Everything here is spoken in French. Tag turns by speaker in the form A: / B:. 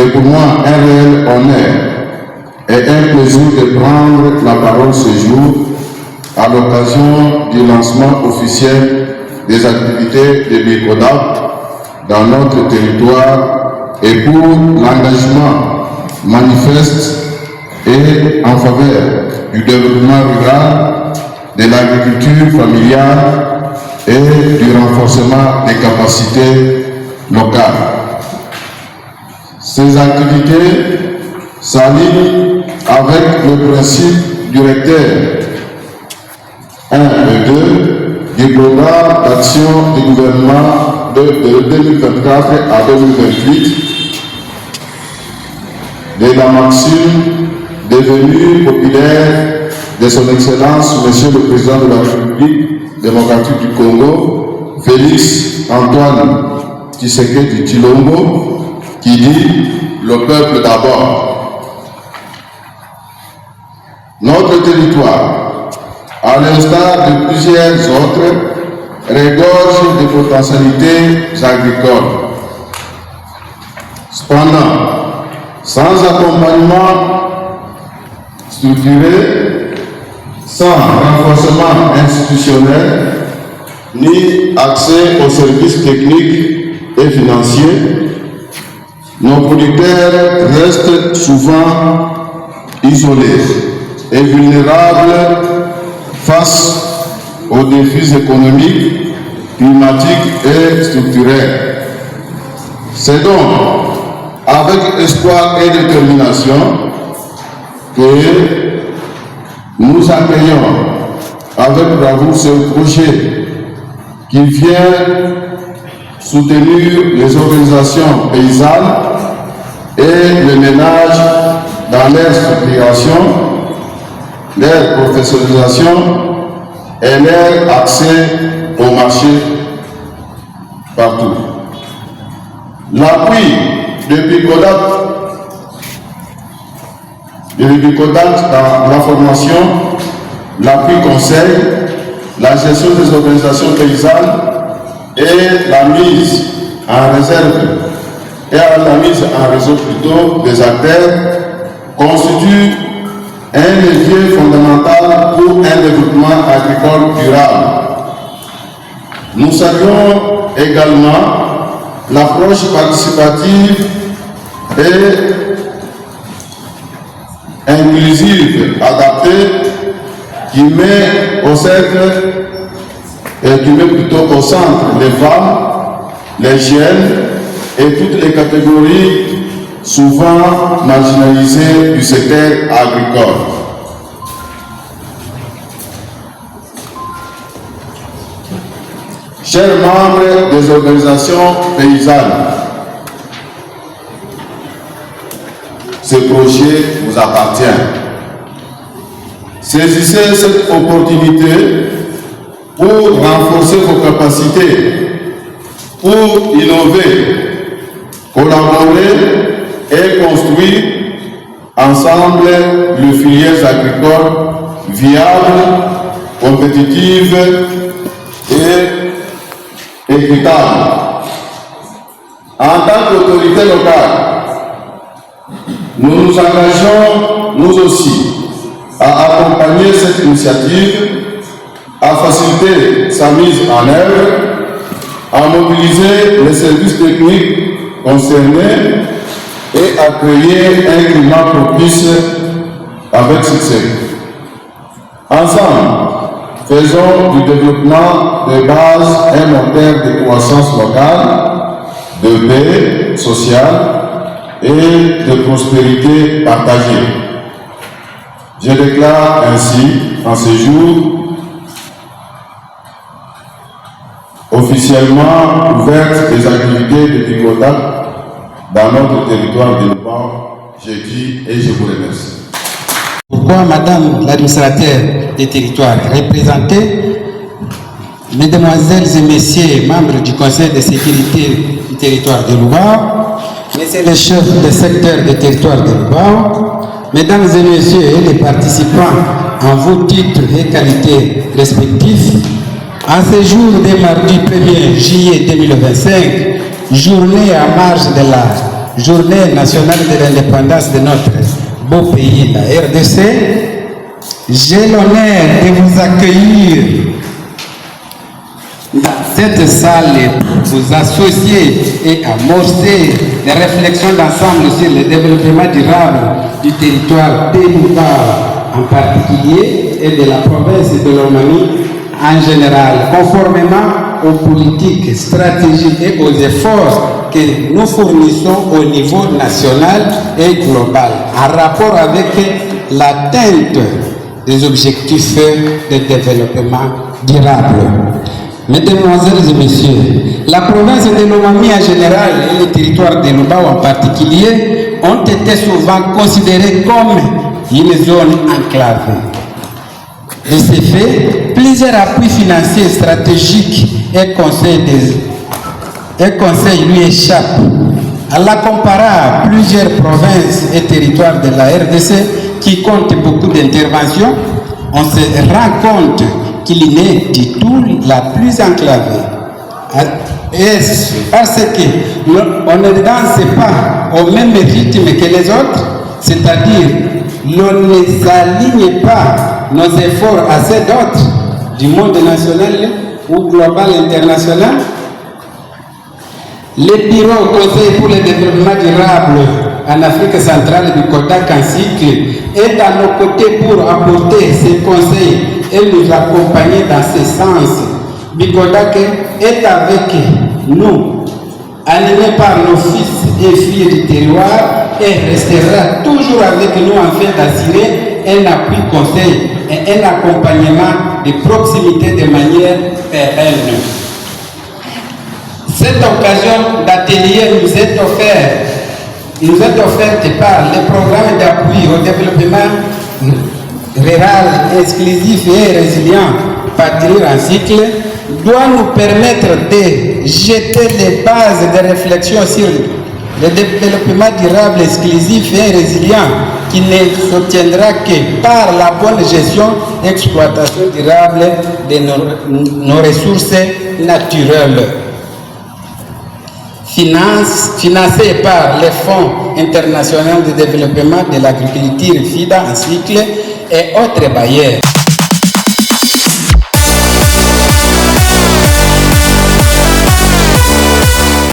A: C'est pour moi un réel honneur et un plaisir de prendre la parole ce jour à l'occasion du lancement officiel des activités de BICODAP dans notre territoire et pour l'engagement manifeste et en faveur du développement rural, de l'agriculture familiale et du renforcement des capacités locales. Ces activités s'alignent avec le principe directeur 1 et 2 du programme d'action du gouvernement de 2024 à 2028 de la maxime devenue populaire de son Excellence, Monsieur le Président de la République démocratique du Congo, Félix Antoine Tshisekedi Tshilombo, qui dit « le peuple d'abord ». Notre territoire, à l'instar de plusieurs autres, regorge de potentialités agricoles. Cependant, sans accompagnement structuré, sans renforcement institutionnel, ni accès aux services techniques et financiers, nos producteurs restent souvent isolés et vulnérables face aux défis économiques, climatiques et structurels. C'est donc avec espoir et détermination que nous accueillons avec bravoure ce projet qui vient soutenir les organisations paysannes et les ménages dans leur structuration, leur professionnalisation et leur accès au marché partout. L'appui de BICODAP dans la formation, l'appui conseil, la gestion des organisations paysannes et la mise en réserve et la mise en réseau plutôt des acteurs constituent un levier fondamental pour un développement agricole durable. Nous saluons également l'approche participative et inclusive adaptée qui met au centre les femmes, les jeunes et toutes les catégories souvent marginalisées du secteur agricole. Chers membres des organisations paysannes, ce projet vous appartient. Saisissez cette opportunité pour renforcer vos capacités, pour innover, collaborer et construire ensemble les filières agricoles viables, compétitives et équitables. En tant qu'autorité locale, nous nous engageons, nous aussi, à accompagner cette initiative, à faciliter sa mise en œuvre, à mobiliser les services techniques concernés et à créer un climat propice avec succès. Ensemble, faisons du développement de base un moteur de croissance locale, de paix sociale et de prospérité partagée. Je déclare ainsi, en ce jour, officiellement ouverte des activités de BICODAP dans notre territoire de Lubao. Je dis et je vous remercie.
B: Pourquoi, Madame l'administrateur des territoires représentée, Mesdemoiselles et Messieurs, membres du Conseil de sécurité du territoire de Lubao, Messieurs les chefs des secteurs des territoires de Lubao, Mesdames et Messieurs les participants en vos titres et qualités respectifs, en ce jour de mardi 1er juillet 2025, journée en marge de la Journée nationale de l'indépendance de notre beau pays, la RDC, j'ai l'honneur de vous accueillir dans cette salle pour vous associer et amorcer des réflexions d'ensemble sur le développement durable du territoire de Louba en particulier et de la province de Lomami en général, conformément aux politiques, stratégies et aux efforts que nous fournissons au niveau national et global en rapport avec l'atteinte des objectifs de développement durable. Mesdemoiselles et messieurs, la province de Lomami en général et le territoire de Lubao en particulier ont été souvent considérés comme une zone enclavée. De ce fait, plusieurs appuis financiers stratégiques et conseils lui échappent. À la comparer à plusieurs provinces et territoires de la RDC qui comptent beaucoup d'interventions, on se rend compte qu'il n'est du tout la plus enclavée. Parce qu'on ne danse pas au même rythme que les autres, c'est-à-dire l'on ne s'aligne pas nos efforts à ceux d'autres du monde national ou global international. Le bureau Conseil pour le développement durable en Afrique centrale du Kodak ainsi est à nos côtés pour apporter ses conseils et nous accompagner dans ce sens. Bicodac est avec nous, animé par nos fils et filles du terroir et restera toujours avec nous afin d'assurer un appui conseil et un accompagnement de proximité de manière pérenne. Cette occasion d'atelier nous est offerte par le programme d'appui au développement rural exclusif et résilient Partir en cycle doit nous permettre de jeter les bases de réflexion sur le développement durable exclusif et résilient qui ne s'obtiendra que par la bonne gestion et exploitation durable de nos ressources naturelles. Financé par le Fonds international de développement de l'agriculture FIDA en cycle et autres bailleurs.